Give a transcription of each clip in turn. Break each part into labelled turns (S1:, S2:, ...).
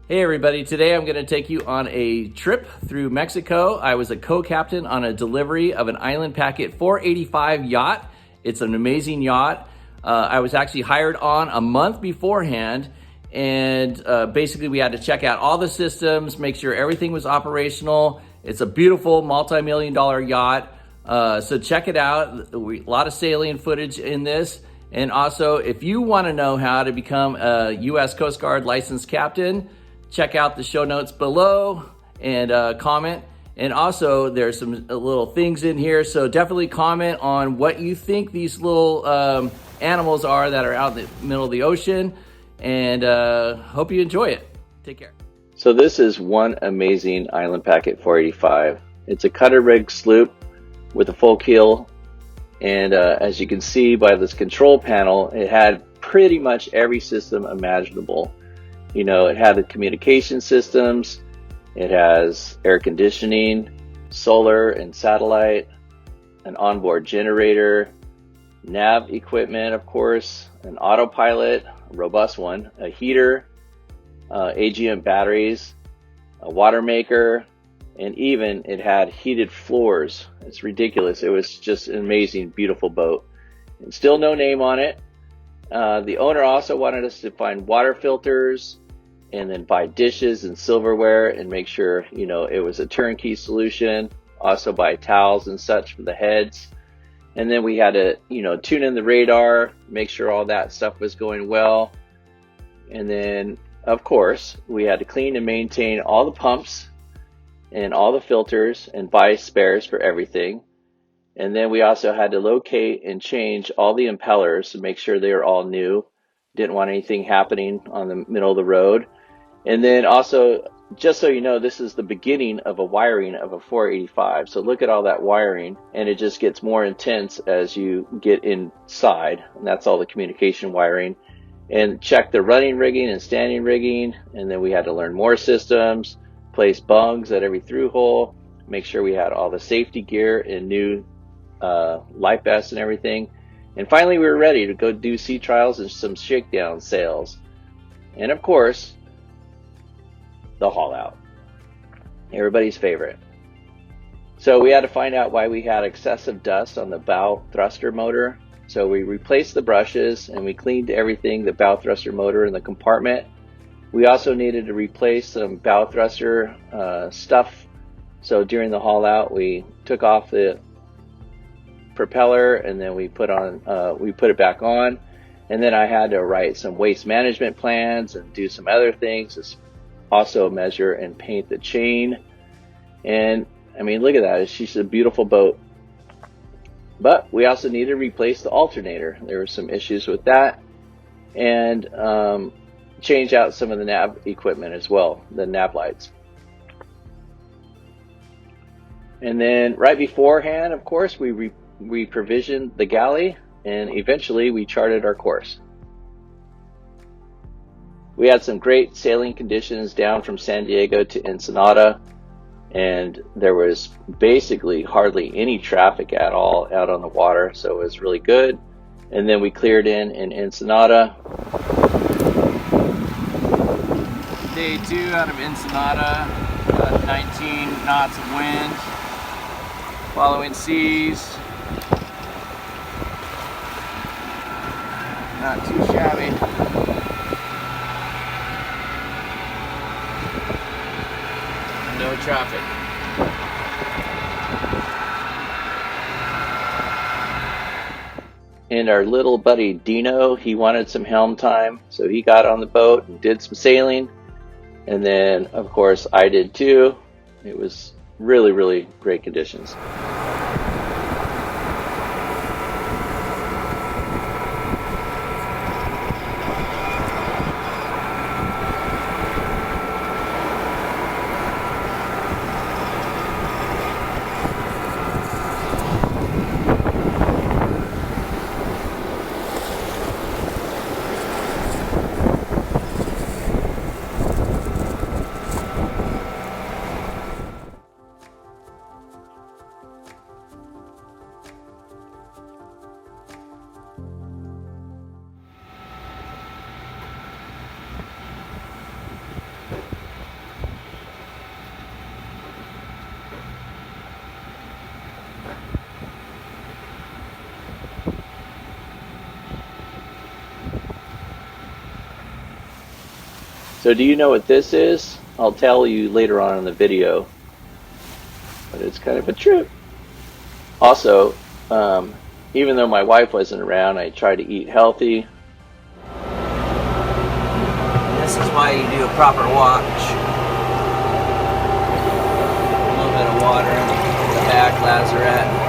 S1: Hey everybody, today I'm going to take you on a trip through Mexico. I was a co-captain on a delivery of an Island Packet 485 yacht. It's an amazing yacht. I was actually hired on a month beforehand, and basically we had to check out all the systems, make sure everything was operational. It's a beautiful multi-million-dollar yacht, so check it out. A lot of sailing footage in this. And also, if you want to know how to become a U.S. Coast Guard licensed captain, check out the show notes below and comment. And also, there's some little things in here, so definitely comment on what you think these little animals are that are out in the middle of the ocean. And hope you enjoy it. Take care.
S2: So this is one amazing Island Packet 485. It's a cutter rig sloop with a full keel. And as you can see by this control panel, it had pretty much every system imaginable. You know, it had the communication systems, it has air conditioning, solar and satellite, an onboard generator, nav equipment, of course, an autopilot, a robust one, a heater, AGM batteries, a water maker, and even it had heated floors. It's ridiculous. It was just an amazing, beautiful boat. And still no name on it. The owner also wanted us to find water filters and then buy dishes and silverware and make sure, you know, it was a turnkey solution. Also buy towels and such for the heads. And then we had to, you know, tune in the radar, make sure all that stuff was going well. And then, of course, we had to clean and maintain all the pumps and all the filters and buy spares for everything. And then we also had to locate and change all the impellers to make sure they were all new. Didn't want anything happening on the middle of the road. And then also, just so you know, this is the beginning of a wiring of a 485. So look at all that wiring, and it just gets more intense as you get inside. And that's all the communication wiring. And check the running rigging and standing rigging. And then we had to learn more systems, place bungs at every through hole, make sure we had all the safety gear and new life vests and everything. And finally, we were ready to go do sea trials and some shakedown sails. And of course, the haul out, everybody's favorite. So we had to find out why we had excessive dust on the bow thruster motor. So we replaced the brushes and we cleaned everything, the bow thruster motor in the compartment. We also needed to replace some bow thruster stuff. So during the haul out, we took off the propeller and then we put it back on. And then I had to write some waste management plans and do some other things. Also measure and paint the chain. And I mean, look at that. It's just a beautiful boat. But we also needed to replace the alternator. There were some issues with that. And change out some of the nav equipment as well, the nav lights. And then right beforehand, of course, we provisioned the galley, and eventually we charted our course. We had some great sailing conditions down from San Diego to Ensenada, and there was basically hardly any traffic at all out on the water, so it was really good. And then we cleared in Ensenada.
S1: Day 2 out of Ensenada, 19 knots of wind, following seas. Not too shabby. No traffic.
S2: And our little buddy Dino, he wanted some helm time, so he got on the boat and did some sailing. And then, of course, I did too. It was really, really great conditions. So do you know what this is? I'll tell you later on in the video, but it's kind of a trip. Also, even though my wife wasn't around, I tried to eat healthy.
S1: This is why you do a proper watch. A little bit of water in the back lazarette.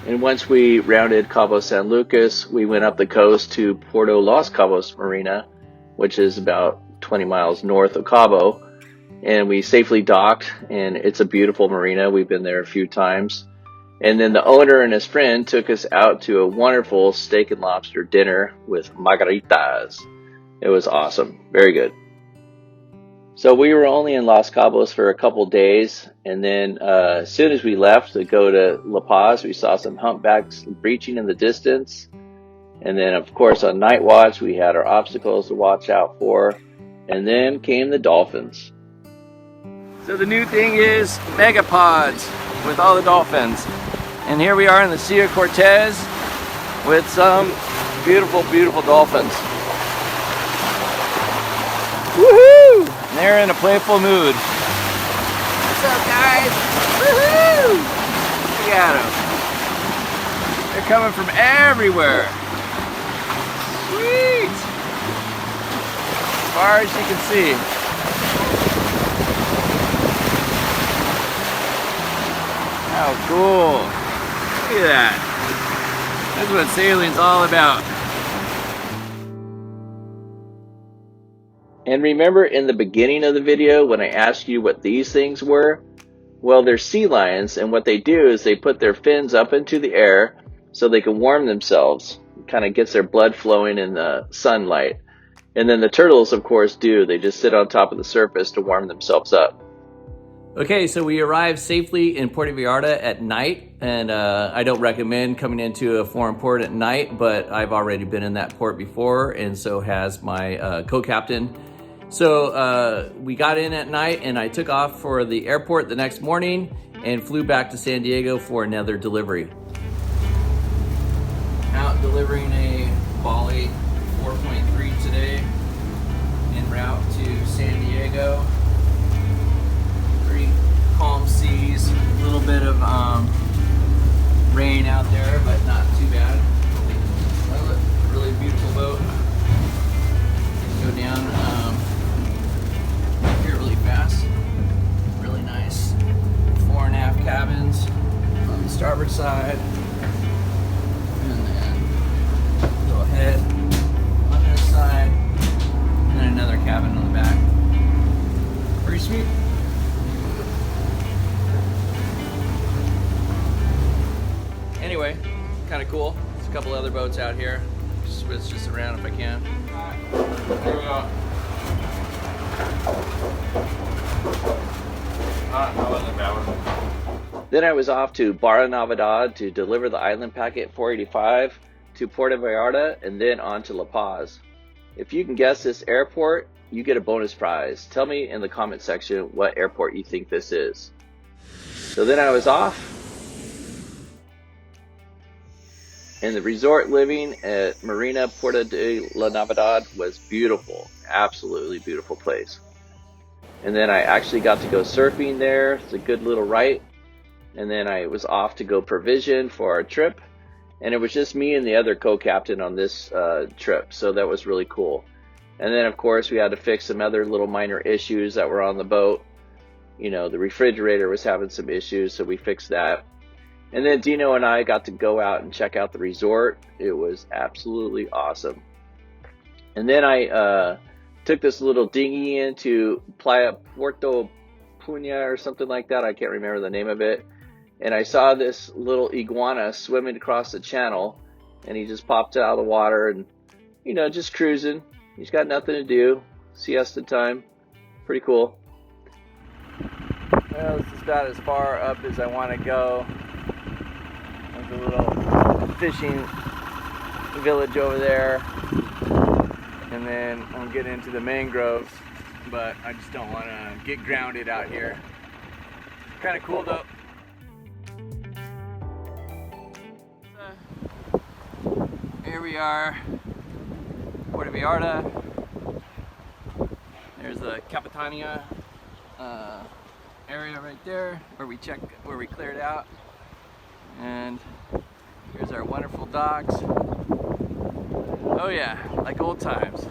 S2: And once we rounded Cabo San Lucas, we went up the coast to Puerto Los Cabos Marina, which is about 20 miles north of Cabo. And we safely docked, and it's a beautiful marina. We've been there a few times. And then the owner and his friend took us out to a wonderful steak and lobster dinner with margaritas. It was awesome. Very good. So we were only in Los Cabos for a couple days, and then as soon as we left to go to La Paz, we saw some humpbacks breaching in the distance. And then, of course, on night watch, we had our obstacles to watch out for. And then came the dolphins.
S1: So the new thing is megapods with all the dolphins. And here we are in the Sea of Cortez with some beautiful, beautiful dolphins. Woohoo! And they're in a playful mood. What's up, guys? Woohoo! Look at them. They're coming from everywhere. Sweet! As far as you can see. How cool. Look at that. That's what sailing's all about.
S2: And remember in the beginning of the video when I asked you what these things were? Well, they're sea lions, and what they do is they put their fins up into the air so they can warm themselves. It kind of gets their blood flowing in the sunlight. And then the turtles, of course, do. They just sit on top of the surface to warm themselves up.
S1: Okay, so we arrived safely in Puerto Vallarta at night, and I don't recommend coming into a foreign port at night, but I've already been in that port before, and so has my co-captain. So we got in at night, and I took off for the airport the next morning and flew back to San Diego for another delivery. Out delivering a Bali 4.3 today, en route to San Diego. Pretty calm seas, a little bit of rain out there, but not too bad. Really beautiful boat. Go down here really fast. Really nice. 4 and a half cabins on the starboard side. And then go ahead on this side. And then another cabin on the back. Pretty sweet. Anyway, kind of cool. There's a couple other boats out here. Just switch this around if I can. Here we go.
S2: Then I was off to Barra Navidad to deliver the Island Packet 485 to Puerto Vallarta and then on to La Paz. If you can guess this airport, you get a bonus prize. Tell me in the comment section what airport you think this is. So then I was off. And the resort living at Marina Puerto la Navidad was beautiful. Absolutely beautiful place. And then I actually got to go surfing there. It's a good little right. And then I was off to go provision for our trip. And it was just me and the other co-captain on this trip. So that was really cool. And then, of course, we had to fix some other little minor issues that were on the boat. You know, the refrigerator was having some issues, so we fixed that. And then Dino and I got to go out and check out the resort. It was absolutely awesome. And then I took this little dinghy into Playa Puerto Puña or something like that. I can't remember the name of it. And I saw this little iguana swimming across the channel. And he just popped out of the water and, you know, just cruising. He's got nothing to do. Siesta time. Pretty cool. Well, this is about as far up as I want to go. There's a little fishing village over there. And then I'm getting into the mangroves, but I just don't want to get grounded out here. Kind of cool though. Here we are, Puerto Vallarta. There's the Capitania area right there where we cleared out. And here's our wonderful docks. Oh yeah, like old times.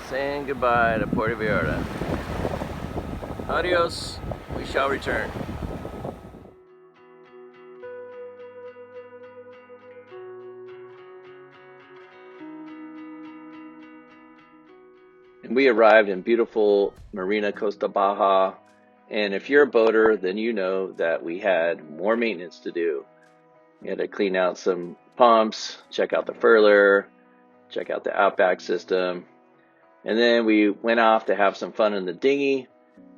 S2: Saying goodbye to Puerto Vallarta. Adios, we shall return. And we arrived in beautiful Marina Costa Baja. And if you're a boater, then you know that we had more maintenance to do. We had to clean out some pumps, check out the furler, check out the Outback system. And then we went off to have some fun in the dinghy.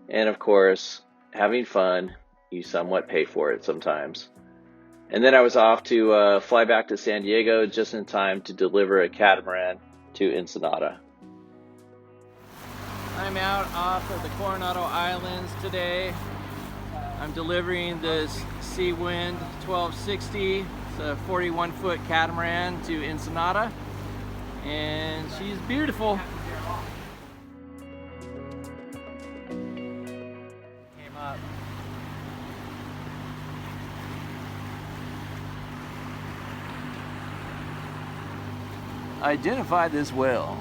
S2: And of course, having fun, you somewhat pay for it sometimes. And then I was off to fly back to San Diego just in time to deliver a catamaran to Ensenada. I'm out off of the Coronado Islands today. I'm delivering this Seawind 1260. It's a 41-foot catamaran to Ensenada. And she's beautiful. Came up. Identify this whale.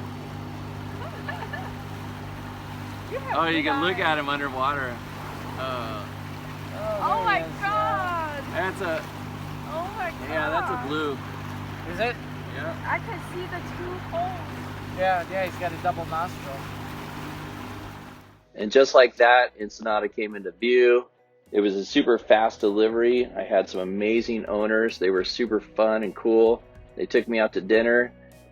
S2: Oh, you can look at him underwater.
S3: Oh my god!
S2: That's a.
S3: Oh my god!
S2: Yeah, that's a blue.
S4: Is it?
S2: Yeah.
S3: I can see the two holes.
S4: Yeah, he's got a double nostril.
S2: And just like that, Ensenada came into view. It was a super fast delivery. I had some amazing owners. They were super fun and cool. They took me out to dinner.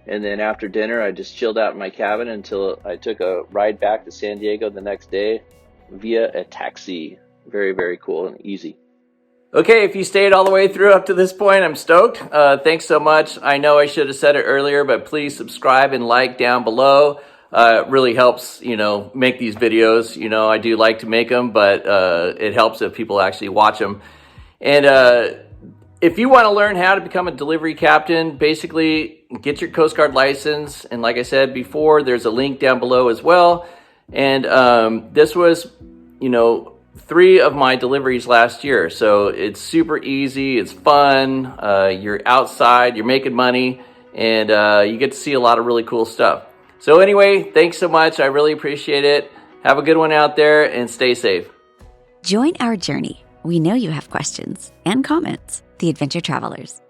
S2: And then after dinner, I just chilled out in my cabin until I took a ride back to San Diego the next day via a taxi. Very, very cool and easy. Okay, if you stayed all the way through up to this point, I'm stoked. Thanks so much. I know I should have said it earlier, but please subscribe and like down below. It really helps, make these videos. I do like to make them, but it helps if people actually watch them. And if you want to learn how to become a delivery captain, basically get your Coast Guard license. And like I said before, there's a link down below as well. And this was, 3 of my deliveries last year. So it's super easy. It's fun. You're outside, you're making money, and you get to see a lot of really cool stuff. So anyway, thanks so much. I really appreciate it. Have a good one out there and stay safe.
S5: Join our journey. We know you have questions and comments. The Adventure Travelers.